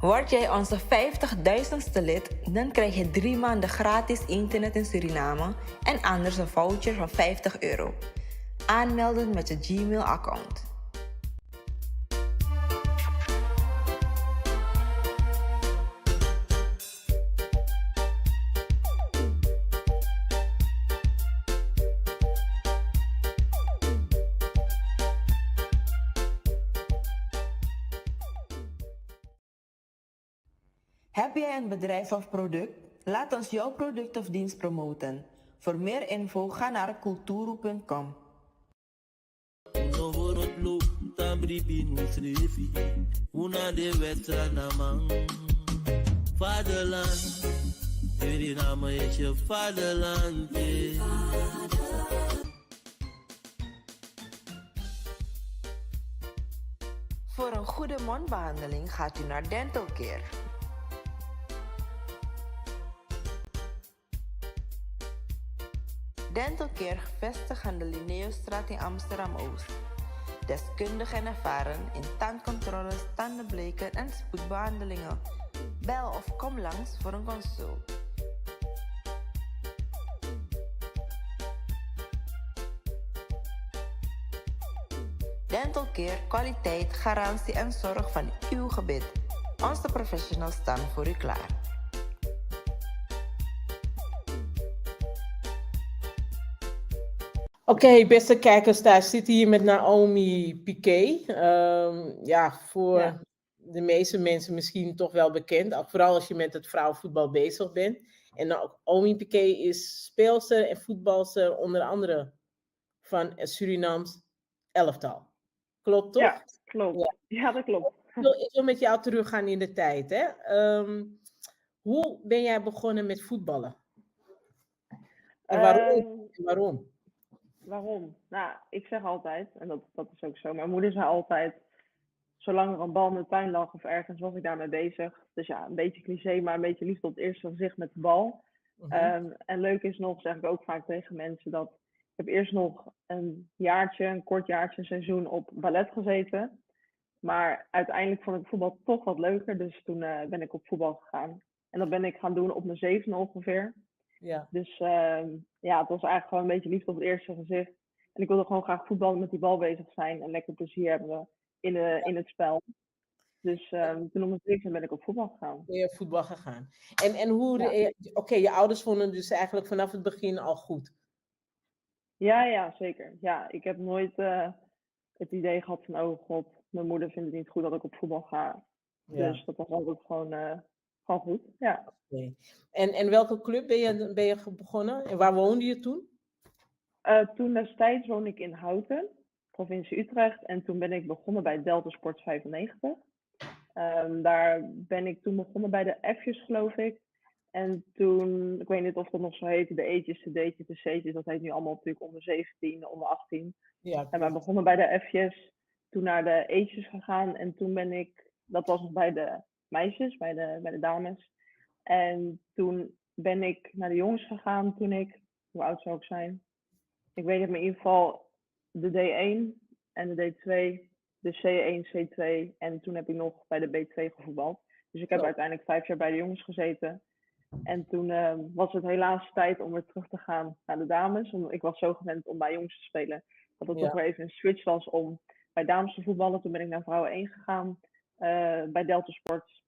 Word jij onze 50.000ste lid, dan krijg je 3 maanden gratis internet in Suriname en anders een voucher van €50. Aanmelden met je Gmail-account. Heb jij een bedrijf of product? Laat ons jouw product of dienst promoten. Voor meer info ga naar kulturu.com. Vaderland, Suriname is je vaderland. Voor een goede mondbehandeling gaat u naar Dental Care. Dental Care gevestigd aan de Linnaeusstraat in Amsterdam-Oost. Deskundig en ervaren in tandcontroles, tandenbleken en spoedbehandelingen. Bel of kom langs voor een consult. Dental Care, kwaliteit, garantie en zorg van uw gebit. Onze professionals staan voor u klaar. Oké, beste kijkers, daar zitten hier met Naomi Piqué. Voor de meeste mensen misschien toch wel bekend. Vooral als je met het vrouwenvoetbal bezig bent. En Naomi Piqué is speelster en voetbalster onder andere van het Surinaams elftal. Klopt toch? Ja, klopt. Ja, dat klopt. Ik wil met jou teruggaan in de tijd. Hè? Hoe ben jij begonnen met voetballen? En waarom? Waarom? Nou, ik zeg altijd, en dat is ook zo, mijn moeder zei altijd, zolang er een bal in de tuin lag of ergens, was ik daarmee bezig. Dus ja, een beetje cliché, maar een beetje liefde op het eerste gezicht met de bal. En leuk is nog, zeg ik ook vaak tegen mensen, dat ik heb eerst nog een kort jaartje, een seizoen op ballet gezeten. Maar uiteindelijk vond ik voetbal toch wat leuker, dus toen ben ik op voetbal gegaan. En dat ben ik gaan doen op mijn 7e ongeveer. Ja. Dus het was eigenlijk gewoon een beetje liefde op het eerste gezicht. En ik wilde gewoon graag voetballen, met die bal bezig zijn en lekker plezier hebben in het spel. Dus toen op mijn 7e ben ik op voetbal gegaan. Ben je op voetbal gegaan. En hoe, je ouders vonden dus eigenlijk vanaf het begin al goed? Ja, zeker. Ja, ik heb nooit het idee gehad van, oh god, mijn moeder vindt het niet goed dat ik op voetbal ga. Ja. Dus dat was altijd gewoon goed, ja. Okay. En welke club ben je begonnen? En waar woonde je toen? Toen destijds woonde ik in Houten, provincie Utrecht. En toen ben ik begonnen bij Delta Sport 95. Daar ben ik toen begonnen bij de F'jes, geloof ik. En toen, ik weet niet of dat nog zo heette, de E'tjes, de D'tjes, de C'tjes. Dat heet nu allemaal natuurlijk onder 17, onder 18. Ja. En wij begonnen bij de F'jes, toen naar de E'tjes gegaan. En toen ben ik, dat was nog bij de meisjes, bij de dames. En toen ben ik naar de jongens gegaan toen hoe oud zou ik zijn? Ik weet het, maar in ieder geval de D1 en de D2, de C1, C2 en toen heb ik nog bij de B2 gevoetbald. Dus ik heb uiteindelijk 5 jaar bij de jongens gezeten. En toen was het helaas tijd om weer terug te gaan naar de dames. Ik was zo gewend om bij jongens te spelen, dat het toch weer even een switch was om bij dames te voetballen. Toen ben ik naar vrouwen 1 gegaan, bij Delta Sport.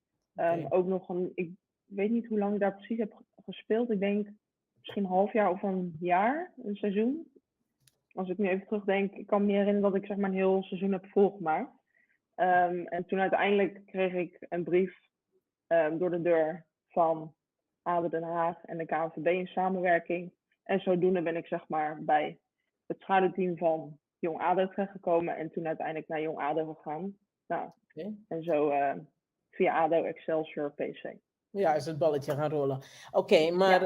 Ook nog ik weet niet hoe lang ik daar precies heb gespeeld. Ik denk misschien een half jaar of een jaar, een seizoen. Als ik nu even terugdenk, ik kan me niet herinneren dat ik zeg maar een heel seizoen heb volgemaakt. En toen uiteindelijk kreeg ik een brief door de deur van ADO Den Haag en de KNVB in samenwerking. En zodoende ben ik zeg maar bij het schaduwteam van Jong ADO terechtgekomen en toen uiteindelijk naar Jong ADO gegaan. Nou, en zo via ADO, Excelsior, PC. Ja, is het balletje gaan rollen. Oké, maar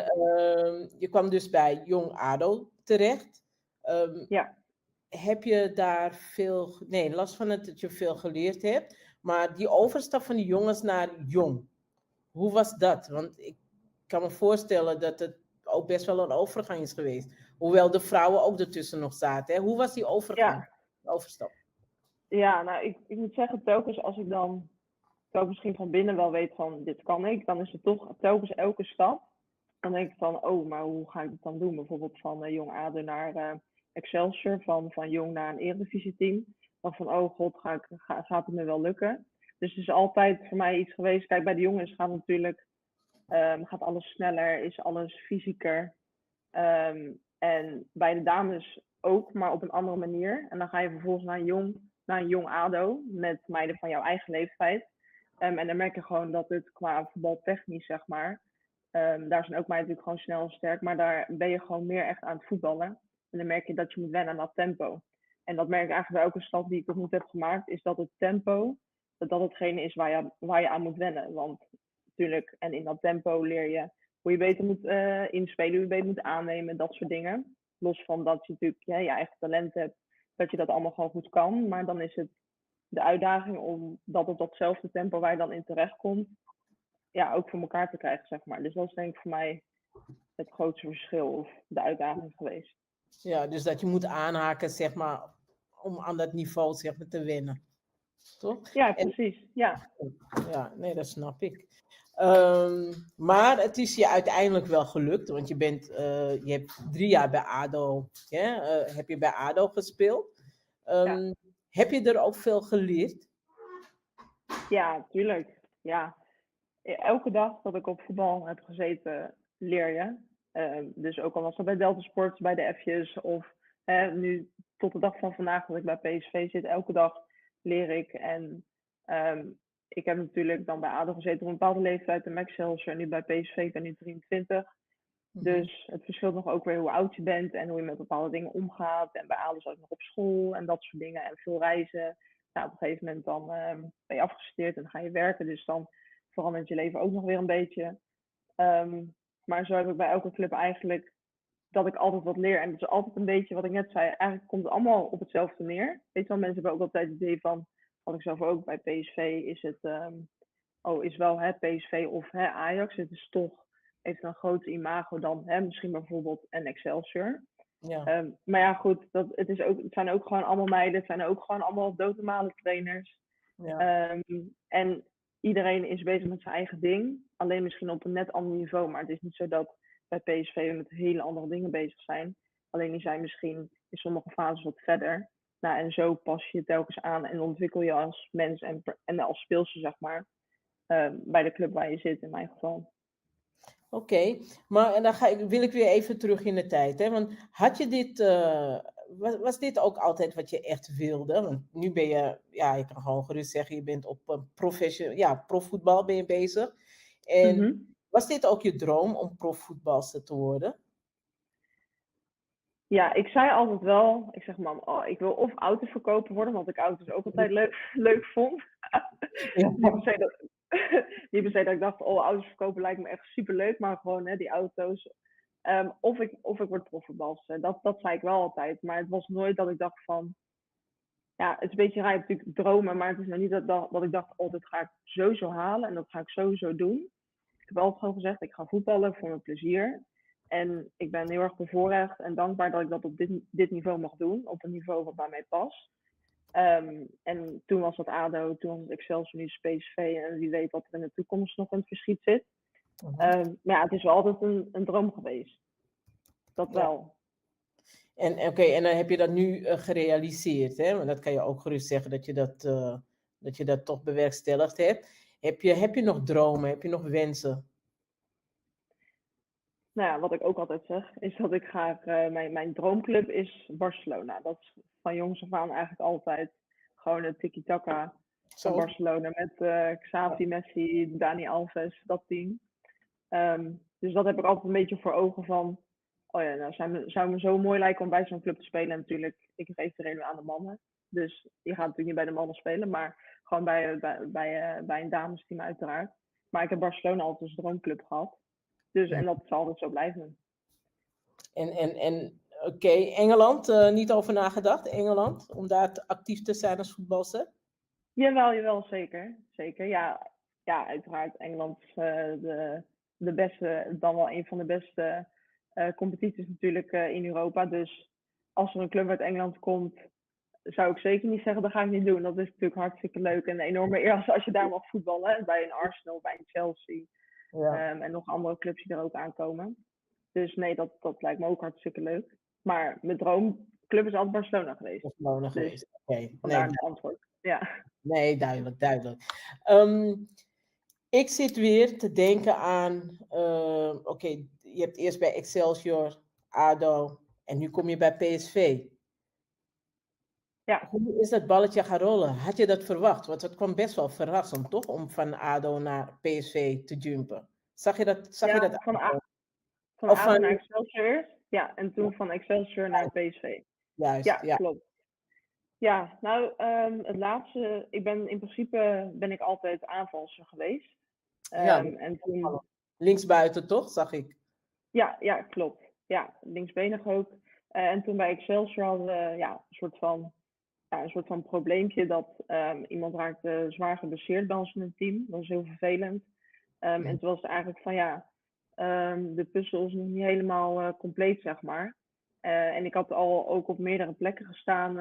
je kwam dus bij Jong ADO terecht. Heb je daar last van dat je veel geleerd hebt, maar die overstap van die jongens naar jong, hoe was dat? Want ik kan me voorstellen dat het ook best wel een overgang is geweest. Hoewel de vrouwen ook ertussen nog zaten. Hè? Hoe was die overgang? Ja. De overstap? Ja, nou, ik moet zeggen, telkens als ik dan terwijl ik misschien van binnen wel weet van dit kan ik, dan is het toch telkens elke stap. Dan denk ik van, oh, maar hoe ga ik het dan doen? Bijvoorbeeld van Jong ADO naar Excelsior, van Jong naar een Eredivisie-team. Dan van, oh god, gaat het me wel lukken? Dus het is altijd voor mij iets geweest. Kijk, bij de jongens gaat natuurlijk gaat alles sneller, is alles fysieker. En bij de dames ook, maar op een andere manier. En dan ga je vervolgens naar een jong ADO met meiden van jouw eigen leeftijd. En dan merk je gewoon dat het qua voetbaltechnisch, zeg maar, daar zijn ook meiden natuurlijk gewoon snel en sterk, maar daar ben je gewoon meer echt aan het voetballen. En dan merk je dat je moet wennen aan dat tempo. En dat merk ik eigenlijk bij elke stap die ik tot nu toe heb gemaakt, is dat het tempo, dat hetgene is waar je aan moet wennen. Want natuurlijk, en in dat tempo leer je hoe je beter moet inspelen, hoe je beter moet aannemen, dat soort dingen. Los van dat je natuurlijk je eigen talent hebt, dat je dat allemaal gewoon goed kan. Maar dan is het de uitdaging om dat op datzelfde tempo waar je dan in terecht komt, ja, ook voor elkaar te krijgen, zeg maar. Dus dat is denk ik voor mij het grootste verschil of de uitdaging geweest. Ja, dus dat je moet aanhaken, zeg maar, om aan dat niveau, zeg maar, te wennen. Toch? Ja, precies. Ja. Ja, nee, dat snap ik. Maar het is je uiteindelijk wel gelukt, want je hebt 3 jaar bij ADO, heb je bij ADO gespeeld. Heb je er ook veel geleerd? Ja, tuurlijk. Ja. Elke dag dat ik op voetbal heb gezeten, leer je. Dus ook al was dat bij Delta Sports, bij de F'jes of nu tot de dag van vandaag dat ik bij PSV zit, elke dag leer ik. En ik heb natuurlijk dan bij ADO gezeten op een bepaalde leeftijd en Excelsior en nu bij PSV, ik ben nu 23. Dus het verschilt nog ook weer hoe oud je bent en hoe je met bepaalde dingen omgaat. En bij ADO zat ik nog op school en dat soort dingen en veel reizen. Nou, op een gegeven moment dan ben je afgestudeerd en dan ga je werken, dus dan verandert je leven ook nog weer een beetje. Maar zo heb ik bij elke club eigenlijk dat ik altijd wat leer. En het is altijd een beetje wat ik net zei. Eigenlijk komt het allemaal op hetzelfde neer. Weet je wel, mensen hebben ook altijd het idee van, wat ik zelf ook bij PSV, is het, is wel PSV of Ajax. Het is toch, heeft een groter imago dan misschien bijvoorbeeld een Excelsior. Ja. Maar ja, goed, het zijn ook gewoon allemaal meiden. Het zijn ook gewoon allemaal doodnormale trainers. Ja. En iedereen is bezig met zijn eigen ding. Alleen misschien op een net ander niveau. Maar het is niet zo dat bij PSV we met hele andere dingen bezig zijn. Alleen die zijn misschien in sommige fases wat verder. Nou, en zo pas je je telkens aan en ontwikkel je als mens en als speelster, zeg maar. Bij de club waar je zit, in mijn geval. Oké, maar en dan wil ik weer even terug in de tijd. Hè? Want had je dit, was dit ook altijd wat je echt wilde? Want nu ben je, ja, ik kan gewoon gerust zeggen, je bent op profvoetbal ben je bezig. En was dit ook je droom om profvoetbalster te worden? Ja, ik zei altijd wel, ik zeg mam, ik wil of autoverkoper worden, want ik auto's ook altijd leuk vond. Ja. Niet per se dat ik dacht, auto's verkopen lijkt me echt superleuk, maar gewoon die auto's. Of ik word profvoetbalster. Dat zei ik wel altijd, maar het was nooit dat ik dacht van, ja, het is een beetje raar, natuurlijk dromen, maar het is nog niet dat ik dacht, dit ga ik sowieso halen en dat ga ik sowieso doen. Ik heb altijd gewoon gezegd, ik ga voetballen voor mijn plezier. En ik ben heel erg bevoorrecht en dankbaar dat ik dat op dit niveau mag doen. Op een niveau wat bij mij past. En toen was dat ADO, toen was het Excelsior, nu is het PSV. En wie weet wat er in de toekomst nog in het verschiet zit. Maar ja, het is wel altijd een droom geweest. Dat wel. En en dan heb je dat nu gerealiseerd. Hè? Want dat kan je ook gerust zeggen dat je dat toch bewerkstelligd hebt. Heb je nog dromen? Heb je nog wensen? Nou ja, wat ik ook altijd zeg, is dat ik graag, mijn droomclub is Barcelona. Dat is van jongs af aan eigenlijk altijd gewoon het tiki-taka van Barcelona. Met Xavi, Messi, Dani Alves, dat team. Dus dat heb ik altijd een beetje voor ogen van, zou me zo mooi lijken om bij zo'n club te spelen. En natuurlijk, ik geef de reden aan de mannen. Dus je gaat natuurlijk niet bij de mannen spelen, maar gewoon bij een damesteam uiteraard. Maar ik heb Barcelona altijd als droomclub gehad. Dus, en dat zal altijd zo blijven. En Engeland, niet over nagedacht, Engeland, om daar actief te zijn als voetbalster? Jawel, zeker. Zeker, ja, uiteraard. Engeland is de beste, dan wel een van de beste competities natuurlijk in Europa. Dus als er een club uit Engeland komt zou ik zeker niet zeggen, dat ga ik niet doen. Dat is natuurlijk hartstikke leuk en een enorme eer als je daar mag voetballen. Bij een Arsenal, bij een Chelsea. En nog andere clubs die er ook aankomen. Dus nee, dat lijkt me ook hartstikke leuk. Maar mijn droomclub is altijd Barcelona geweest. Barcelona Dus geweest. Oké. vandaar het antwoord. Ja. Nee, duidelijk. Ik zit weer te denken aan, oké, je hebt eerst bij Excelsior, ADO en nu kom je bij PSV. Ja. Hoe is dat balletje gaan rollen? Had je dat verwacht? Want het kwam best wel verrassend, toch? Om van ADO naar PSV te jumpen. Zag je dat? Van Of ADO naar Excelsior eerst. Ja, en toen van Excelsior naar PSV. Juist, Ja, ja. klopt. Ja, nou, het laatste, in principe ben ik altijd aanvalser geweest. En toen, linksbuiten, toch? Zag ik. ja, klopt. Ja, linksbenig ook. En toen bij Excelsior hadden we een soort van probleempje dat iemand raakte zwaar geblesseerd bij ons in het team. Dat was heel vervelend. En toen was het eigenlijk van de puzzel is nog niet helemaal compleet, zeg maar. En ik had al ook op meerdere plekken gestaan.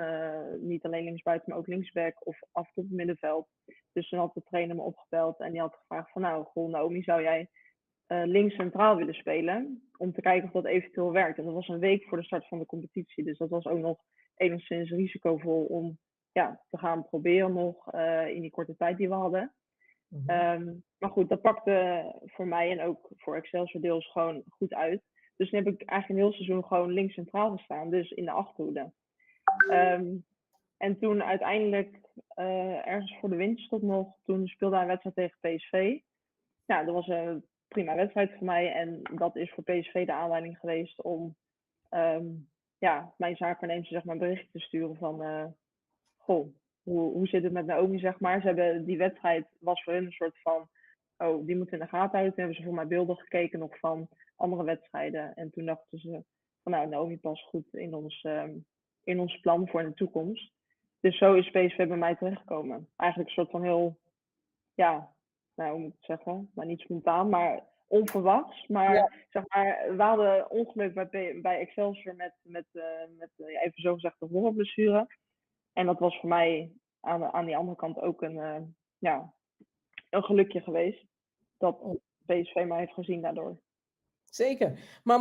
Niet alleen linksbuiten, maar ook linksback of af en toe op het middenveld. Dus toen had de trainer me opgebeld en die had gevraagd van Naomi, zou jij links centraal willen spelen? Om te kijken of dat eventueel werkt. En dat was een week voor de start van de competitie. Dus dat was ook nog enigszins risicovol om te gaan proberen nog in die korte tijd die we hadden. Maar goed, dat pakte voor mij en ook voor Excelsior deels gewoon goed uit. Dus toen heb ik eigenlijk een heel seizoen gewoon links centraal gestaan, dus in de achterhoede. En toen uiteindelijk, ergens voor de winterstop nog, toen speelde hij een wedstrijd tegen PSV. Ja, dat was een prima wedstrijd voor mij en dat is voor PSV de aanleiding geweest om mijn zaakwaarnemer zeg maar een berichtje te sturen van hoe zit het met Naomi, zeg maar. Ze hebben, die wedstrijd was voor hun een soort van, die moeten in de gaten houden. Toen hebben ze voor mij beelden gekeken nog van andere wedstrijden. En toen dachten ze van Naomi past goed in ons plan voor de toekomst. Dus zo is PSV bij mij terechtgekomen. Eigenlijk een soort van heel, hoe moet ik het zeggen? Maar niet spontaan, maar onverwachts. Maar zeg maar, we hadden ongeluk bij Excelsior met even zo gezegd de horrorblessure. En dat was voor mij aan die andere kant ook een gelukje geweest. Dat PSV mij heeft gezien daardoor. Zeker. Maar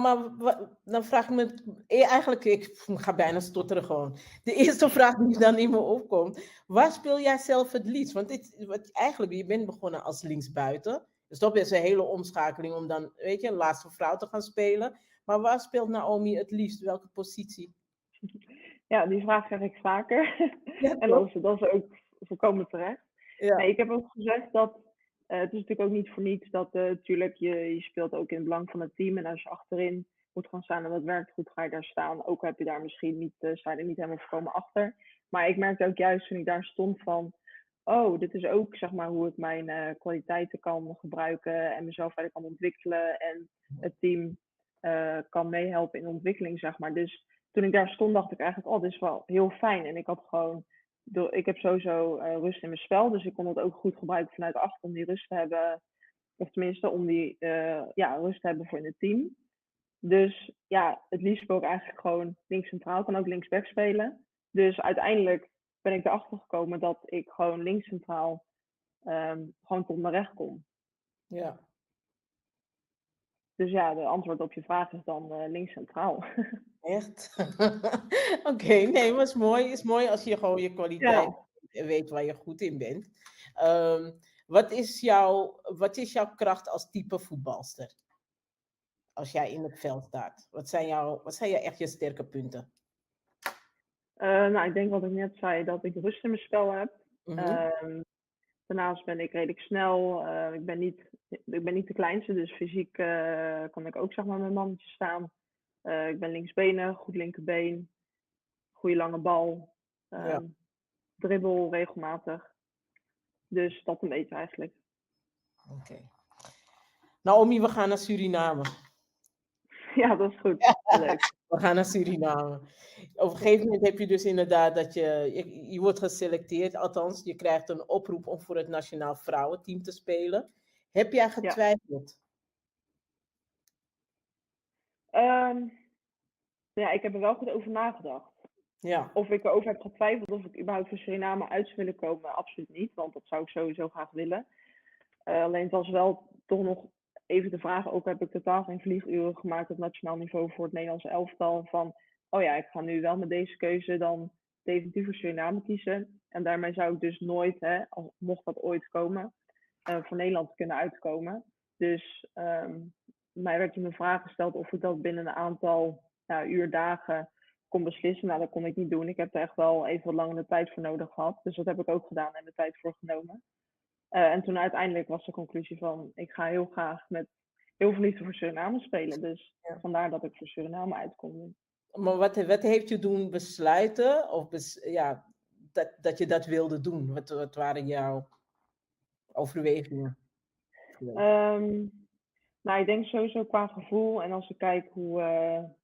dan vraag ik me... Eigenlijk, ik ga bijna stotteren gewoon. De eerste vraag die dan in me opkomt. Waar speel jij zelf het liefst? Want eigenlijk, je bent begonnen als linksbuiten. Dus dat is een hele omschakeling om dan, weet je, een laatste vrouw te gaan spelen. Maar waar speelt Naomi het liefst? Welke positie? Ja, die vraag krijg ik vaker. Ja, en dat is ook volkomen terecht. Ja. Nee, ik heb ook gezegd dat het is natuurlijk ook niet voor niets dat natuurlijk je speelt ook in het belang van het team. En als je achterin moet gaan staan en dat werkt goed, ga je daar staan. Ook heb je daar misschien niet, sta je er niet helemaal voorkomen achter. Maar ik merkte ook juist toen ik daar stond van, dit is ook zeg maar hoe ik mijn kwaliteiten kan gebruiken en mezelf verder kan ontwikkelen. En het team kan meehelpen in de ontwikkeling, zeg maar. Dus toen ik daar stond, dacht ik eigenlijk, dit is wel heel fijn. En ik heb sowieso rust in mijn spel, dus ik kon het ook goed gebruiken vanuit achter om die rust te hebben. Of tenminste, om die rust te hebben voor in het team. Dus het liefst speel ik eigenlijk gewoon links centraal, kan ook linksback spelen. Dus uiteindelijk ben ik erachter gekomen dat ik gewoon links centraal gewoon tot mijn recht kom. Ja. Dus de antwoord op je vraag is dan links centraal. Echt? Oké, nee, maar het is mooi als je gewoon je kwaliteit weet waar je goed in bent. Wat is jouw kracht als type voetbalster? Als jij in het veld staat. Wat zijn echt je sterke punten? Ik denk wat ik net zei, dat ik rust in mijn spel heb. Daarnaast ben ik redelijk snel. Ik ben niet de kleinste, dus fysiek kan ik ook zeg maar met mannetje staan. Ik ben linksbenig, goed linkerbeen, goede lange bal, dribbel regelmatig. Dus dat een beetje eigenlijk. Oké. Naomi, we gaan naar Suriname. Ja, dat is goed. Leuk. We gaan naar Suriname. Op een gegeven moment heb je dus inderdaad dat je wordt geselecteerd. Althans, je krijgt een oproep om voor het nationaal vrouwenteam te spelen. Heb jij getwijfeld? Ik heb er wel goed over nagedacht. Ja. Of ik erover heb getwijfeld of ik überhaupt voor Suriname uit zou willen komen, absoluut niet. Want dat zou ik sowieso graag willen. Alleen het was wel toch nog even de vraag, ook heb ik totaal geen vlieguren gemaakt op nationaal niveau voor het Nederlandse elftal. Van, oh ja, ik ga nu wel met deze keuze dan definitief voor Suriname kiezen. En daarmee zou ik dus nooit, mocht dat ooit komen, voor Nederland kunnen uitkomen. Dus mij werd toen de vraag gesteld of ik dat binnen een aantal uurdagen kon beslissen. Nou, dat kon ik niet doen. Ik heb er echt wel even wat langer de tijd voor nodig gehad. Dus dat heb ik ook gedaan en de tijd voor genomen. En toen uiteindelijk was de conclusie van, ik ga heel graag met heel veel liefde voor Suriname spelen. Dus vandaar dat ik voor Suriname uit kon doen. Maar wat heeft je doen besluiten, of dat je dat wilde doen? Wat waren jouw overwegingen? Nou, ik denk sowieso qua gevoel. En als ik kijk hoe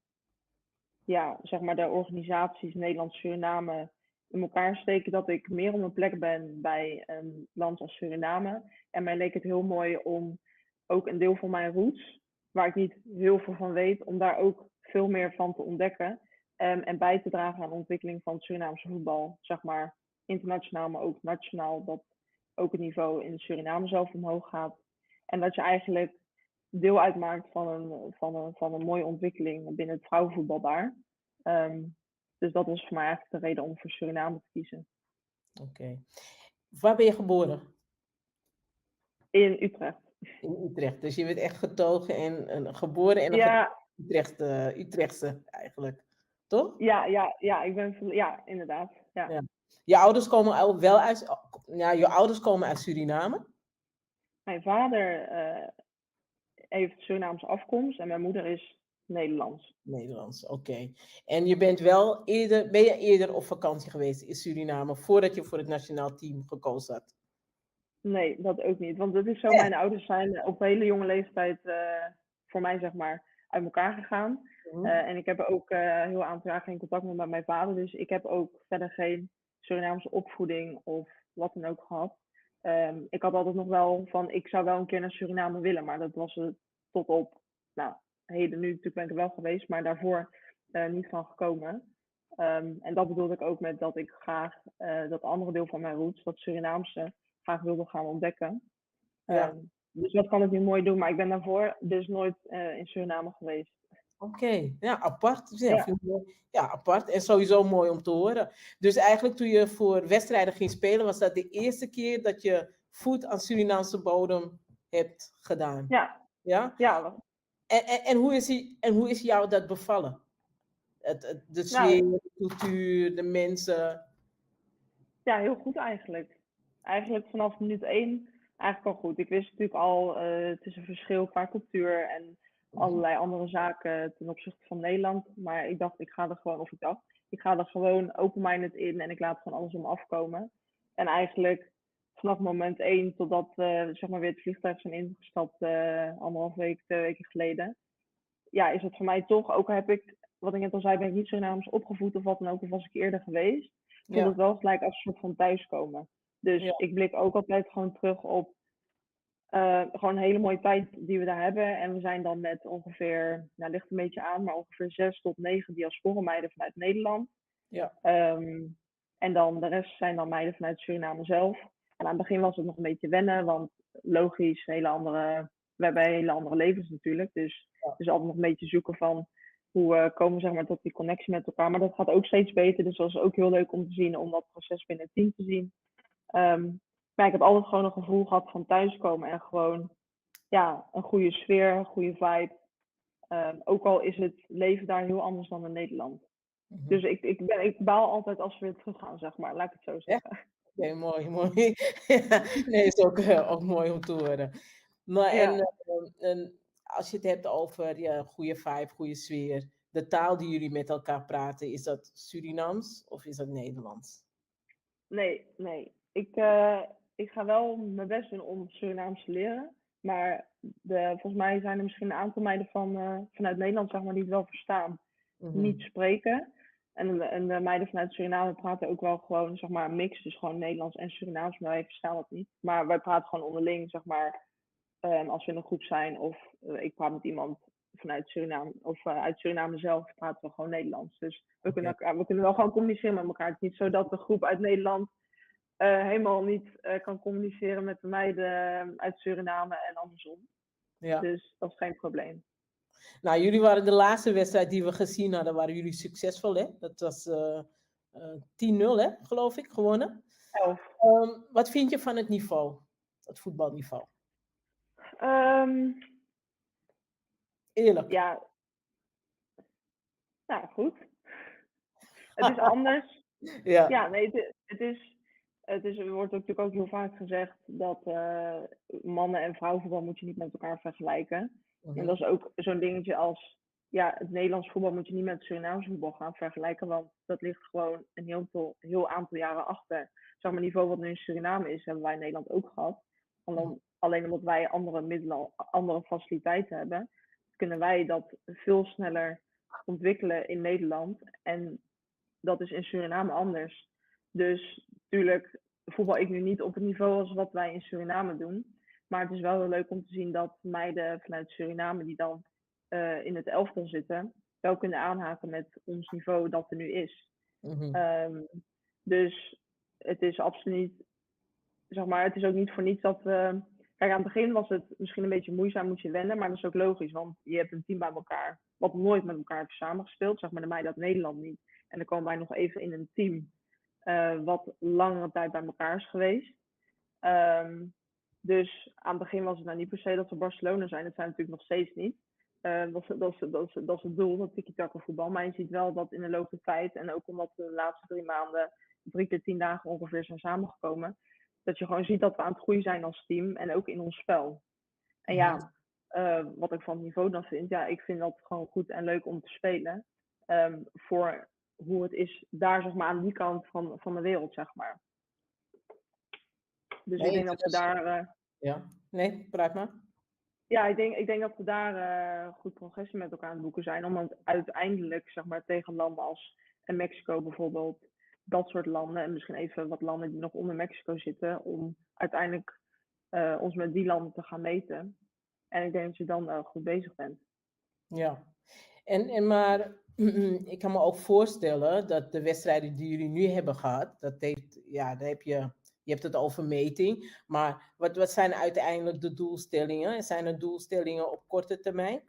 zeg maar de organisaties Nederland-Suriname in elkaar steken, dat ik meer op mijn plek ben bij een land als Suriname. En mij leek het heel mooi om ook een deel van mijn roots, waar ik niet heel veel van weet, om daar ook veel meer van te ontdekken. En bij te dragen aan de ontwikkeling van het Surinaamse voetbal. Zeg maar internationaal, maar ook nationaal. Dat ook het niveau in Suriname zelf omhoog gaat. En dat je eigenlijk deel uitmaakt van een mooie ontwikkeling binnen het vrouwenvoetbal daar. Dus dat was voor mij eigenlijk de reden om voor Suriname te kiezen. Oké. Waar ben je geboren? In Utrecht. In Utrecht. Dus je bent echt getogen en geboren en Utrechtse eigenlijk. Toch? Ja, ik ben inderdaad. Ja. Ja. Je ouders komen wel uit, je ouders komen uit Suriname? Mijn vader heeft Surinaamse afkomst en mijn moeder is Nederlands, oké. En je bent ben je eerder op vakantie geweest in Suriname voordat je voor het nationaal team gekozen had? Nee, dat ook niet. Want het is zo, mijn ouders zijn op een hele jonge leeftijd voor mij zeg maar uit elkaar gegaan. En ik heb ook een heel aantal jaar geen contact meer met mijn vader. Dus ik heb ook verder geen Surinaamse opvoeding of wat dan ook gehad. Ik had altijd nog wel van, ik zou wel een keer naar Suriname willen. Maar dat was het tot op, heden nu natuurlijk ben ik er wel geweest. Maar daarvoor niet van gekomen. En dat bedoelde ik ook met dat ik graag dat andere deel van mijn roots, dat Surinaamse, graag wilde gaan ontdekken. Dus dat kan ik nu mooi doen, maar ik ben daarvoor dus nooit in Suriname geweest. Oké, ja, apart. Ja, apart en sowieso mooi om te horen. Dus eigenlijk toen je voor wedstrijden ging spelen, was dat de eerste keer dat je voet aan Surinaamse bodem hebt gedaan? Ja? En hoe is jou dat bevallen? De sfeer, de cultuur, de mensen? Ja, heel goed eigenlijk. Eigenlijk vanaf minuut 1 eigenlijk al goed. Ik wist natuurlijk al, het is een verschil qua cultuur en allerlei andere zaken ten opzichte van Nederland. Maar ik dacht, ik ga er gewoon open-minded in en ik laat gewoon alles om me afkomen. En eigenlijk vanaf moment 1 totdat zeg maar weer het vliegtuig zijn ingestapt, 1,5 week, 2 weken geleden. Ja, is het voor mij toch, ook heb ik, wat ik net al zei, ben ik niet Surinaams opgevoed of wat dan ook, of was ik eerder geweest. Ik vond het wel gelijk als een soort van thuiskomen. Dus ik blik ook altijd gewoon terug op gewoon een hele mooie tijd die we daar hebben. En we zijn dan met ongeveer, ligt een beetje aan, maar ongeveer 6 tot 9 diaspora-meiden vanuit Nederland. Ja. En dan de rest zijn dan meiden vanuit Suriname zelf. En aan het begin was het nog een beetje wennen, want logisch, we hebben hele andere levens natuurlijk. Dus het is altijd nog een beetje zoeken van hoe komen we zeg maar tot die connectie met elkaar. Maar dat gaat ook steeds beter, dus dat is ook heel leuk om te zien, om dat proces binnen het team te zien. Maar ik heb altijd gewoon een gevoel gehad van thuiskomen en gewoon een goede sfeer, een goede vibe. Ook al is het leven daar heel anders dan in Nederland. Dus ik baal altijd als we weer terug gaan, zeg maar. Laat ik het zo zeggen. Ja, mooi. Nee, is ook mooi om te horen. Maar en als je het hebt over goede vibe, goede sfeer, de taal die jullie met elkaar praten, is dat Surinaams of is dat Nederlands? Nee. Ik ga wel mijn best doen om Surinaams te leren. Maar volgens mij zijn er misschien een aantal meiden vanuit Nederland, zeg maar, die het wel verstaan, niet spreken. En de meiden vanuit Suriname praten ook wel gewoon, zeg maar, een mix. Dus gewoon Nederlands en Surinaams, maar wij verstaan dat niet. Maar wij praten gewoon onderling, zeg maar, als we in een groep zijn. Of ik praat met iemand vanuit Suriname, of uit Suriname zelf praten we gewoon Nederlands. Dus we Oké. kunnen wel gewoon communiceren met elkaar. Het is niet zo dat de groep uit Nederland helemaal niet kan communiceren met de meiden uit Suriname en andersom. Ja. Dus dat is geen probleem. Nou, jullie waren de laatste wedstrijd die we gezien hadden, waren jullie succesvol, hè? Dat was 10-0, hè, geloof ik, gewonnen. 11. Wat vind je van het niveau, het voetbalniveau? Eerlijk. Ja, nou goed. Het is anders. Ja. Ja, nee, er wordt natuurlijk ook heel vaak gezegd dat mannen- en vrouwenvoetbal moet je niet met elkaar vergelijken. Mhm. En dat is ook zo'n dingetje als, ja, het Nederlands voetbal moet je niet met het Surinaamse voetbal gaan vergelijken, want dat ligt gewoon een heel aantal jaren achter. Zeg maar, het niveau wat nu in Suriname is, hebben wij in Nederland ook gehad. Alleen omdat wij andere middelen, andere faciliteiten hebben, kunnen wij dat veel sneller ontwikkelen in Nederland. En dat is in Suriname anders. Dus natuurlijk voetbal ik nu niet op het niveau als wat wij in Suriname doen. Maar het is wel heel leuk om te zien dat meiden vanuit Suriname die dan in het elftal zitten, wel kunnen aanhaken met ons niveau dat er nu is. Mhm. Dus het is absoluut, zeg maar, het is ook niet voor niets dat we... Kijk, aan het begin was het misschien een beetje moeizaam, moet je wennen, maar dat is ook logisch, want je hebt een team bij elkaar, wat nooit met elkaar heeft samengespeeld, zeg maar de meiden uit Nederland niet. En dan komen wij nog even in een team wat langere tijd bij elkaar is geweest. Dus aan het begin was het nou niet per se dat we Barcelona zijn, dat zijn we natuurlijk nog steeds niet. Dat is het doel, dat tiki-taka voetbal. Maar je ziet wel dat in de loop der tijd, en ook omdat we de laatste 3 maanden 3 keer 10 dagen ongeveer zijn samengekomen, dat je gewoon ziet dat we aan het groeien zijn als team en ook in ons spel. En ja, wat ik van het niveau dan vind, ja, ik vind dat gewoon goed en leuk om te spelen. Voor hoe het is daar, zeg maar, aan die kant van de wereld, zeg maar. Dus Nee, ik denk dat we daar... Ja, nee, praat maar. Ja, ik denk dat we daar goed progressie met elkaar aan het boeken zijn. Om uiteindelijk, zeg maar, tegen landen als Mexico bijvoorbeeld, dat soort landen, en misschien even wat landen die nog onder Mexico zitten, om uiteindelijk ons met die landen te gaan meten. En ik denk dat je dan goed bezig bent. Ja, maar ik kan me ook voorstellen dat de wedstrijden die jullie nu hebben gehad, dat heeft, ja, daar heb je hebt het over meting, maar wat zijn uiteindelijk de doelstellingen? Zijn er doelstellingen op korte termijn?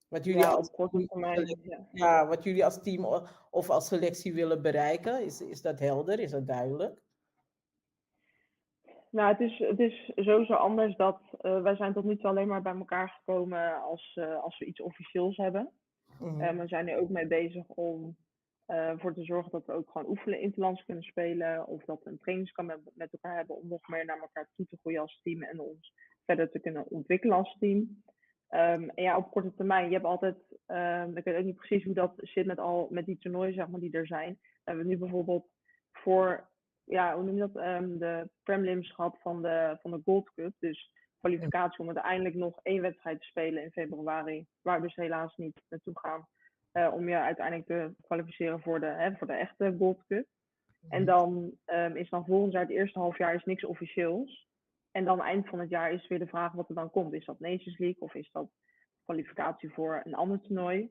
Wat jullie Ja, als op korte team, termijn. ja, wat jullie als team of als selectie willen bereiken, is dat helder? Is dat duidelijk? Nou, het is sowieso anders dat wij zijn tot nu toe alleen maar bij elkaar gekomen als we iets officieels hebben. We zijn er ook mee bezig om voor te zorgen dat we ook gewoon oefenen interlands kunnen spelen. Of dat we een trainingskamp met elkaar hebben om nog meer naar elkaar toe te groeien als team en ons verder te kunnen ontwikkelen als team. En ja, op korte termijn, je hebt altijd, ik weet ook niet precies hoe dat zit met die toernooien, zeg maar, die er zijn. We hebben nu bijvoorbeeld voor, ja, hoe noem je dat, de prelims gehad van de Gold Cup. Dus kwalificatie om uiteindelijk nog 1 wedstrijd te spelen in februari, waar we dus helaas niet naartoe gaan. Om je uiteindelijk te kwalificeren voor de echte Gold Cup. En dan is dan volgend jaar, het eerste halfjaar, is niks officieels. En dan eind van het jaar is weer de vraag wat er dan komt. Is dat Nations League of is dat kwalificatie voor een ander toernooi?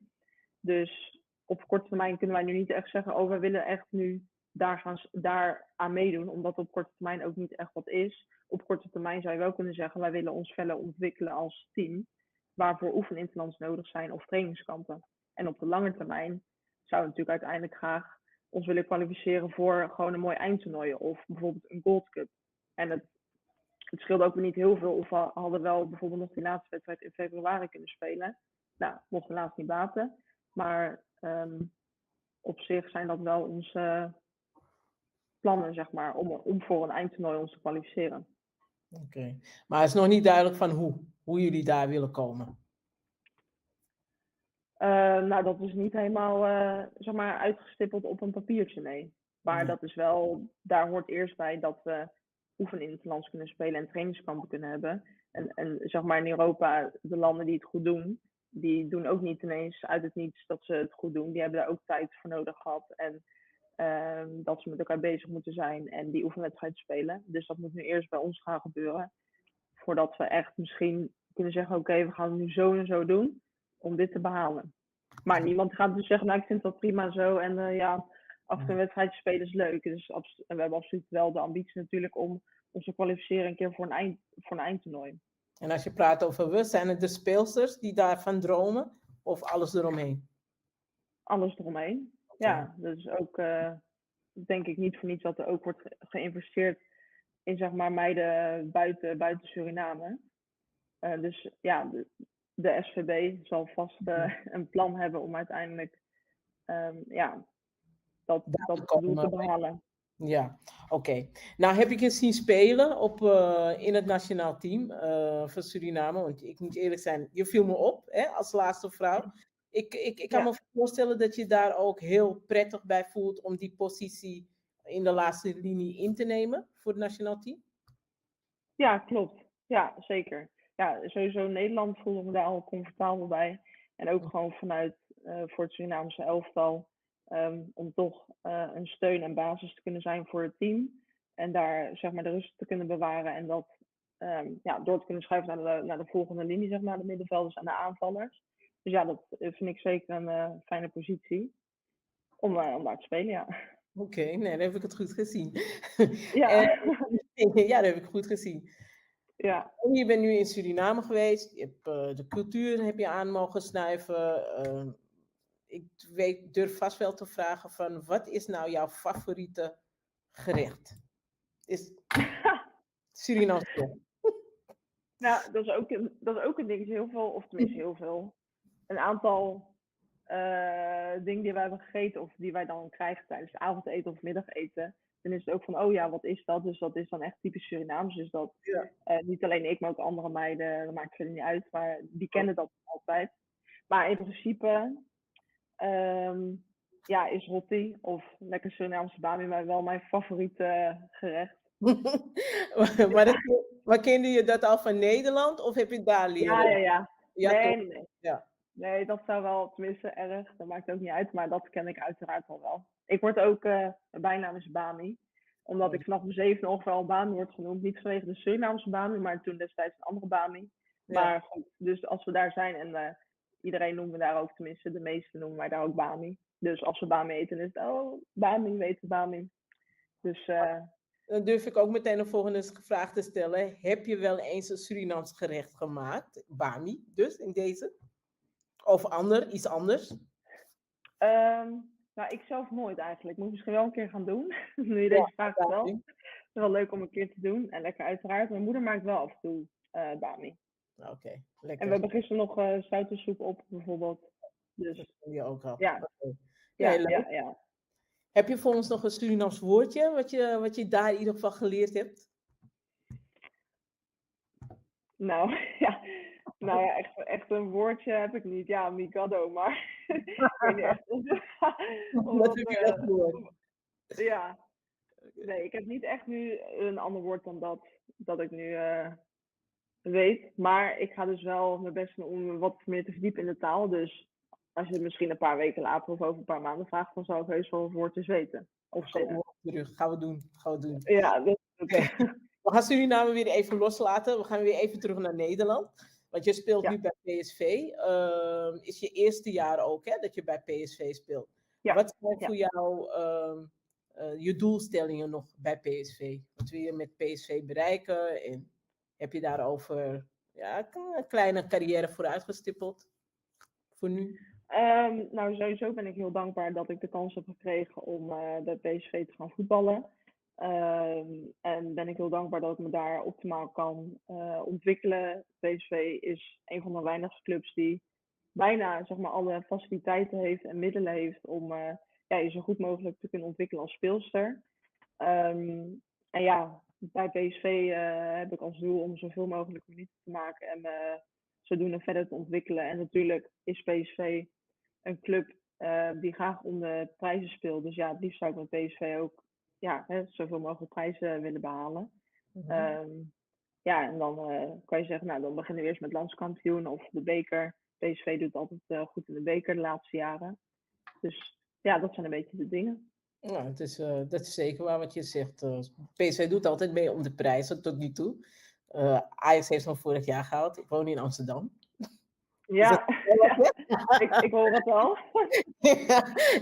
Dus op korte termijn kunnen wij nu niet echt zeggen, oh, we willen echt nu daar aan meedoen, omdat op korte termijn ook niet echt wat is. Op korte termijn zou je wel kunnen zeggen, wij willen ons verder ontwikkelen als team, waarvoor oefeninterlands nodig zijn of trainingskampen. En op de lange termijn zouden we natuurlijk uiteindelijk graag ons willen kwalificeren voor gewoon een mooi eindtoernooi of bijvoorbeeld een Gold Cup. En het scheelde ook weer niet heel veel of we hadden wel bijvoorbeeld nog die laatste wedstrijd in februari kunnen spelen. Nou, mocht helaas niet baten. Maar op zich zijn dat wel onze plannen, zeg maar, om voor een eindtoernooi ons te kwalificeren. Oké. Maar het is nog niet duidelijk van hoe jullie daar willen komen. Nou, dat is niet helemaal zeg maar uitgestippeld op een papiertje, nee. Maar dat is wel, daar hoort eerst bij dat we oefeninterlands kunnen spelen en trainingskampen kunnen hebben. En zeg maar in Europa, de landen die het goed doen, die doen ook niet ineens uit het niets dat ze het goed doen. Die hebben daar ook tijd voor nodig gehad en dat ze met elkaar bezig moeten zijn en die oefenwedstrijd spelen. Dus dat moet nu eerst bij ons gaan gebeuren. Voordat we echt misschien kunnen zeggen, oké, we gaan het nu zo en zo doen om dit te behalen. Maar niemand gaat dus zeggen, nou ik vind dat prima zo en af en toe een wedstrijdje spelen is leuk. Dus we hebben absoluut wel de ambitie natuurlijk om ons te kwalificeren een keer voor een eindtoernooi. En als je praat over we, zijn het de speelsters die daarvan dromen of alles eromheen? Alles eromheen. Okay. Ja, dus ook denk ik niet voor niets dat er ook wordt geïnvesteerd in zeg maar meiden buiten Suriname. Dus ja, de SVB zal vast een plan hebben om uiteindelijk dat doel te behalen. Ja, oké. Nou heb ik je zien spelen in het nationaal team van Suriname. Want ik moet eerlijk zijn, je viel me op hè, als laatste vrouw. Ik kan me voorstellen dat je daar ook heel prettig bij voelt om die positie in de laatste linie in te nemen voor het nationaal team. Ja, klopt. Ja, zeker. Ja, sowieso Nederland voelde me daar al comfortabel bij. En ook gewoon vanuit voor het Surinaamse elftal. Om toch een steun en basis te kunnen zijn voor het team. En daar zeg maar de rust te kunnen bewaren. En dat door te kunnen schuiven naar de volgende linie, zeg maar, de middenvelders en de aanvallers. Dus ja, dat vind ik zeker een fijne positie. Om daar te spelen, ja. Oké, nee, dan heb ik het goed gezien. Ja. Ja, dat heb ik goed gezien. Ja. Je bent nu in Suriname geweest. Je hebt, de cultuur heb je aan mogen snuiven. Ik durf vast wel te vragen van, wat is nou jouw favoriete gerecht? Is Surinaamse. Nou, dat is ook een ding. Heel veel, of tenminste heel veel. Een aantal dingen die wij hebben gegeten of die wij dan krijgen tijdens het avondeten of middageten. Dan is het ook van, oh ja, wat is dat? Dus dat is dan echt typisch Surinaams. Dus dat niet alleen ik, maar ook andere meiden, dat maakt verder niet uit. Maar die kennen dat altijd. Maar in principe is roti of lekker Surinaamse bami wel mijn favoriete gerecht. Maar kende je dat al van Nederland of heb je het daar leren? Ja. Nee, dat zou wel, tenminste erg, dat maakt ook niet uit, maar dat ken ik uiteraard wel. Ik word ook, mijn bijnaam is Bami, omdat ik vanaf mijn 7e ongeveer al Bami word genoemd. Niet vanwege de Surinaamse Bami, maar toen destijds een andere Bami. Ja. Maar goed, dus als we daar zijn en iedereen noemt me daar ook, tenminste de meesten noemen mij daar ook Bami. Dus als we Bami eten is het, oh, Bami, weten Bami. Dus... Dan durf ik ook meteen een volgende vraag te stellen. Heb je wel eens een Surinaams gerecht gemaakt? Bami, dus in deze? Of iets anders? Nou, ik zelf nooit eigenlijk. Moet misschien wel een keer gaan doen. Nu je deze vraag stelt. Het is wel leuk om een keer te doen. En lekker uiteraard. Mijn moeder maakt wel af en toe bami. Oké, lekker. En we hebben gisteren nog suikersoep op bijvoorbeeld. Dus dat doe je ook al. Ja. Okay. Ja. Heb je voor ons nog een Surinaams woordje wat je daar in ieder geval geleerd hebt? Nou ja, echt een woordje heb ik niet. Ja, migado, maar ik weet niet echt Dat heb je echt gehoord. Ja. Nee, ik heb niet echt nu een ander woord dan dat ik nu weet. Maar ik ga dus wel mijn best doen om wat meer te verdiepen in de taal. Dus als je het misschien een paar weken later of over een paar maanden vraagt, dan zou ik heus wel woordjes weten. Of terug. Gaan we doen. Ja, dat is okay. We gaan Suriname weer even loslaten. We gaan weer even terug naar Nederland. Want je speelt nu bij PSV. Is je eerste jaar ook, hè, dat je bij PSV speelt. Ja. Wat zijn voor jou je doelstellingen nog bij PSV? Wat wil je met PSV bereiken? En heb je daarover een kleine carrière vooruitgestippeld? Voor nu? Nou, sowieso ben ik heel dankbaar dat ik de kans heb gekregen om bij PSV te gaan voetballen. En ben ik heel dankbaar dat ik me daar optimaal kan ontwikkelen. PSV is een van de weinige clubs die bijna zeg maar, alle faciliteiten heeft en middelen heeft om je zo goed mogelijk te kunnen ontwikkelen als speelster. En ja, bij PSV heb ik als doel om zoveel mogelijk minuten te maken en zodoende verder te ontwikkelen. En natuurlijk is PSV een club die graag om de prijzen speelt. Dus ja, het liefst zou ik met PSV ook zoveel mogelijk prijzen willen behalen. Mm-hmm. En dan kan je zeggen, nou dan beginnen we eerst met landskampioen of de beker. PSV doet altijd goed in de beker de laatste jaren. Dus ja, dat zijn een beetje de dingen. Ja, dat is zeker waar wat je zegt. PSV doet altijd mee om de prijzen tot nu toe. Ajax heeft hem vorig jaar gehaald. Ik woon in Amsterdam. Ja, ik hoor het wel.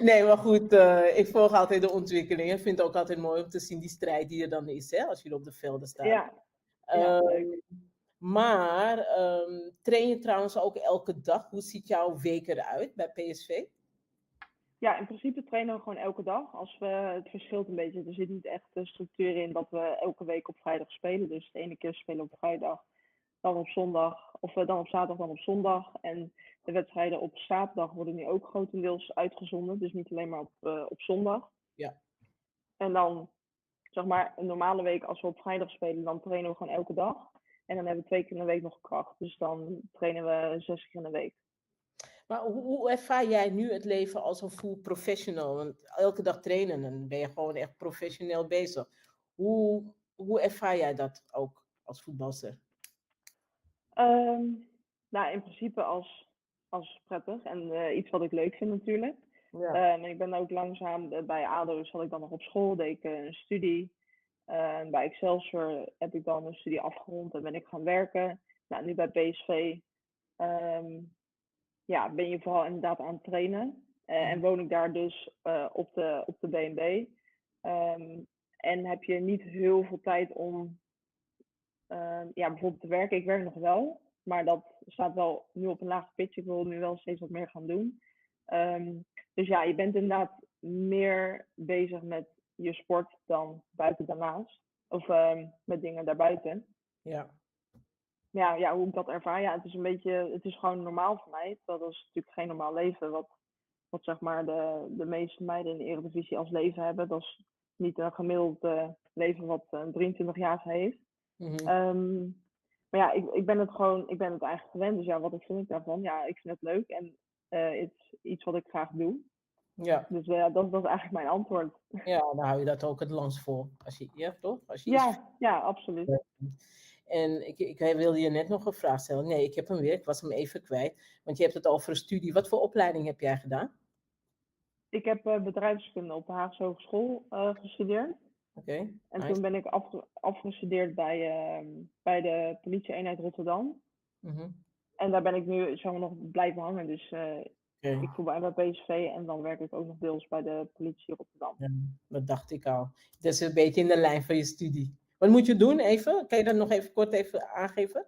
Nee, maar goed, ik volg altijd de ontwikkelingen. Ik vind het ook altijd mooi om te zien die strijd die er dan is, hè, als je op de velden staat. Ja, leuk. Maar train je trouwens ook elke dag? Hoe ziet jouw week eruit bij PSV? Ja, in principe trainen we gewoon elke dag. Het verschilt een beetje. Er zit niet echt structuur in dat we elke week op vrijdag spelen. Dus de ene keer spelen we op vrijdag, dan op zondag, of dan op zaterdag, dan op zondag. En de wedstrijden op zaterdag worden nu ook grotendeels uitgezonden. Dus niet alleen maar op zondag. Ja. En dan, zeg maar, een normale week als we op vrijdag spelen, dan trainen we gewoon elke dag. En dan hebben we 2 keer in de week nog kracht. Dus dan trainen we 6 keer in de week. Maar hoe ervaar jij nu het leven als een full professional? Want elke dag trainen, dan ben je gewoon echt professioneel bezig. Hoe ervaar jij dat ook als voetbalster? Nou, in principe als prettig en iets wat ik leuk vind natuurlijk. Ja. En ik ben ook langzaam bij ADO zat ik dan nog op school, deed ik een studie. Bij Excelsior heb ik dan mijn studie afgerond en ben ik gaan werken. Nou, nu bij PSV ben je vooral inderdaad aan het trainen. En woon ik daar dus op de B&B. En heb je niet heel veel tijd om bijvoorbeeld te werken. Ik werk nog wel, maar dat staat wel nu op een laag pitje. Ik wil nu wel steeds wat meer gaan doen. Dus ja, je bent inderdaad meer bezig met je sport dan buiten daarnaast. Of met dingen daarbuiten. Ja. Ja, hoe ik dat ervaar. Ja, het is gewoon normaal voor mij. Dat is natuurlijk geen normaal leven. Wat zeg maar de meeste meiden in de Eredivisie als leven hebben. Dat is niet een gemiddeld leven wat een 23-jarige heeft. Mm-hmm. Maar ja, ik ben het eigenlijk gewend. Dus ja, wat vind ik daarvan? Ja, ik vind het leuk en het is iets wat ik graag doe. Ja. Dus dat is eigenlijk mijn antwoord. Ja, dan hou je dat ook het langst vol. Toch? Ja, absoluut. En ik wilde je net nog een vraag stellen. Nee, ik heb hem weer. Ik was hem even kwijt. Want je hebt het over een studie. Wat voor opleiding heb jij gedaan? Ik heb bedrijfskunde op de Haagse Hogeschool gestudeerd. Okay, en toen ben ik afgestudeerd bij de politie-eenheid Rotterdam. Mm-hmm. En daar ben ik nu zo nog blijven hangen. Dus ik voetbal bij PSV en dan werk ik ook nog deels bij de politie Rotterdam. Ja, dat dacht ik al. Dat is een beetje in de lijn van je studie. Wat moet je doen even? Kan je dat nog even kort aangeven?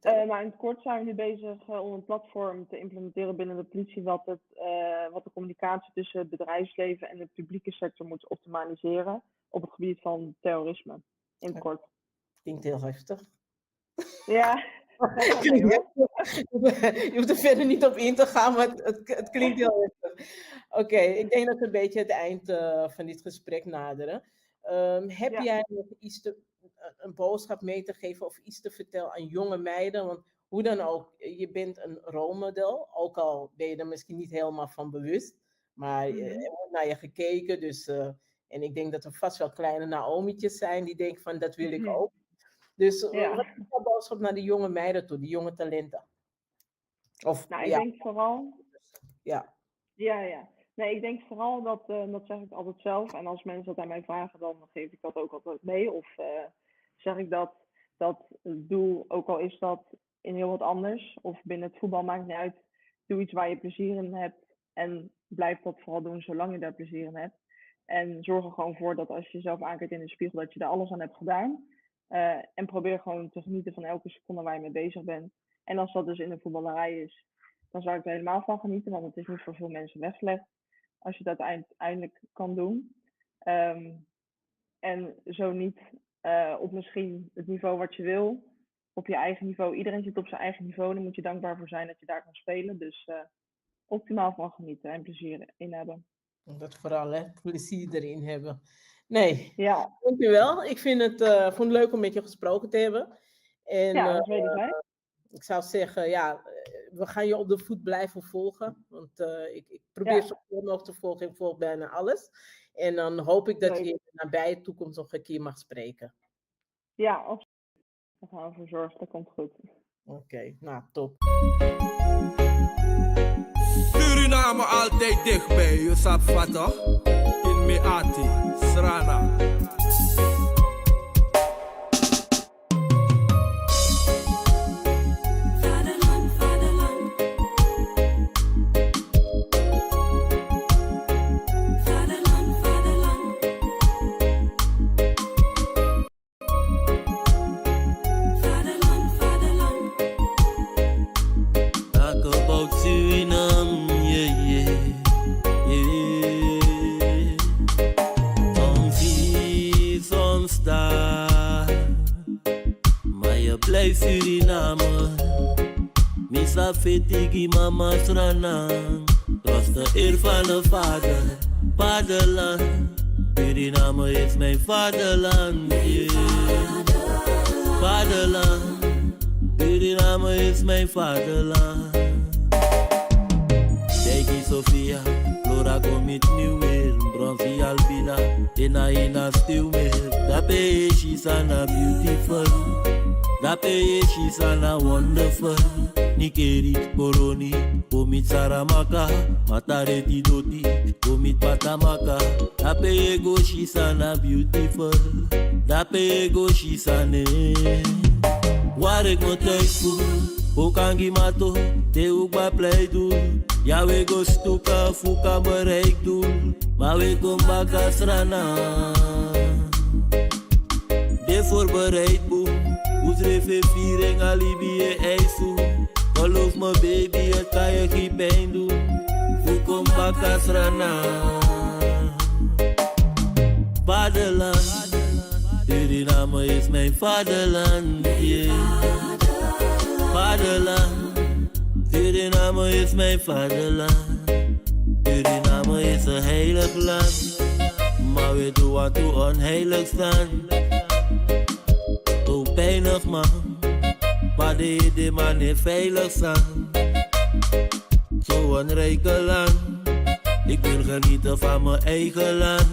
Nou, in het kort zijn we nu bezig om een platform te implementeren binnen de politie wat de communicatie tussen het bedrijfsleven en de publieke sector moet optimaliseren op het gebied van terrorisme. In het kort. Klinkt heel heftig. Ja. Je hoeft er verder niet op in te gaan, maar het klinkt heel heftig. Oké, ik denk dat we een beetje het eind van dit gesprek naderen. Heb jij nog een boodschap mee te geven of iets te vertellen aan jonge meiden? Want hoe dan ook, je bent een rolmodel, ook al ben je er misschien niet helemaal van bewust, maar er wordt naar je gekeken. Dus, en ik denk dat er vast wel kleine Naomi'tjes zijn die denken van dat wil ik ook. Dus wat is jouw boodschap naar de jonge meiden toe, die jonge talenten? Ik denk vooral... Ja. Nee, ik denk vooral dat zeg ik altijd zelf. En als mensen dat aan mij vragen, dan geef ik dat ook altijd mee. Of zeg ik dat het doel, ook al is dat in heel wat anders, of binnen het voetbal, maakt niet uit. Doe iets waar je plezier in hebt. En blijf dat vooral doen zolang je daar plezier in hebt. En zorg er gewoon voor dat als je jezelf aankijkt in de spiegel, dat je daar alles aan hebt gedaan. En probeer gewoon te genieten van elke seconde waar je mee bezig bent. En als dat dus in de voetballerij is, dan zou ik er helemaal van genieten. Want het is niet voor veel mensen weggelegd. Als je dat uiteindelijk kan doen. En zo niet op misschien het niveau wat je wil. Op je eigen niveau. Iedereen zit op zijn eigen niveau. Dan moet je dankbaar voor zijn dat je daar kan spelen. Dus optimaal van genieten en plezier in hebben. Dat vooral, hè? Plezier erin hebben. Nee, ja. Dankjewel. Ik vond het leuk om met je gesproken te hebben. En, dat weet ik wel. Ik zou zeggen, we gaan je op de voet blijven volgen. Want ik probeer zo veel mogelijk te volgen. Ik volg bijna alles. En dan hoop ik dat je in de nabije toekomst nog een keer mag spreken. Ja, absoluut. Daar gaan we voor zorgen. Dat komt goed. Oké, nou, top. Suriname altijd dichtbij, je sapt vatten. In Meati, Srana. Suriname. Misa fetigi mama Suriname. Trots de eer van de vader, vaderland. Suriname is mijn vaderland, yeah. Vaderland. Suriname is mijn vaderland. Deki Sofia, Flora kom met nieuw weer. Bronzie Albina, ina stil meer. Dape she's ana beautiful. Dape she's ana wonderful. Nikeri koroni, komit saramaka. Matare di doti, komit patamaka. Dape ego she's ana beautiful. Dape ego she's ane. Waar ik me thuis voel, ook aan Gimato, de ook maar blij doen. Ja, we go stuka, fuka me rijk doen, maar we kom baka strana. De voorbereid boem, hoe schreef je viering, alibi en ijsvoer. Geloof me baby, het kan je geen pijn doen, hoe kom baka strana. Vaderland. Suriname is mijn vaderland, yeah. Vaderland. Suriname is mijn vaderland. Suriname is een heilig land, maar we doen wat toe onheilig staan. Zo pijnig man, maar de man is veilig staan. Zo een rijke land, ik wil genieten van mijn eigen land.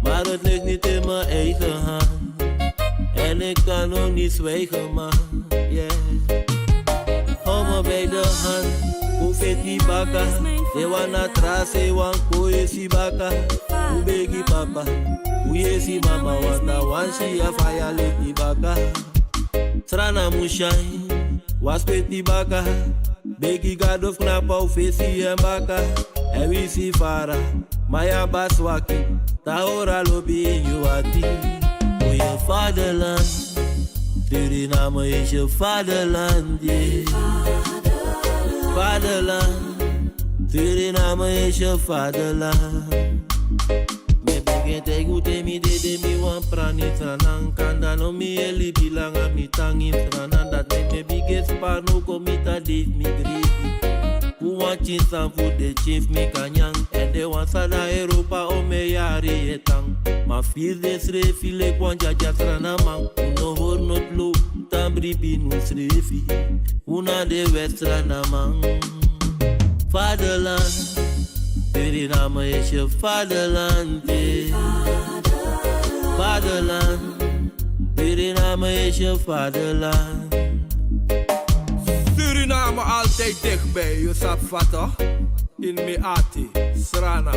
Maar het ligt niet in mijn eigen hand. En ik kan ook niet zwijgen, man. Yeah. Hou me bij de hand. Hoe fit die baka? De wana trase, wan koe si baka. Hoe begi papa? Hoe je si mama? Want na wan si a faya let die baka. Strana mushai. Was pet die baka. Begi god of knap au fesi en baka. En wie si fara? Maya baswaki. Tahora lobby in je ati. Voor je vaderland. Suriname is je vaderland, yeah. Vaderland. Suriname is je vaderland. Me begint te goed en mi de mi wan prani sanan. Kanda no mi eli bilanga mi tangin sanan. Dat me biggest pano komita dit mi gribi. Who want chin san voor de chief me kanyang. En de wan sana Europa o me yari etang. Ma feel de srefi le kwan jaja strana man. No hor not lo, tambri binu srefi. Una de westrana man. Vaderland. Suriname is je vaderland, yeah. Vaderland. Suriname is je vaderland. Suriname altijd dichtbij, je sap vatten. In me ati, Srana.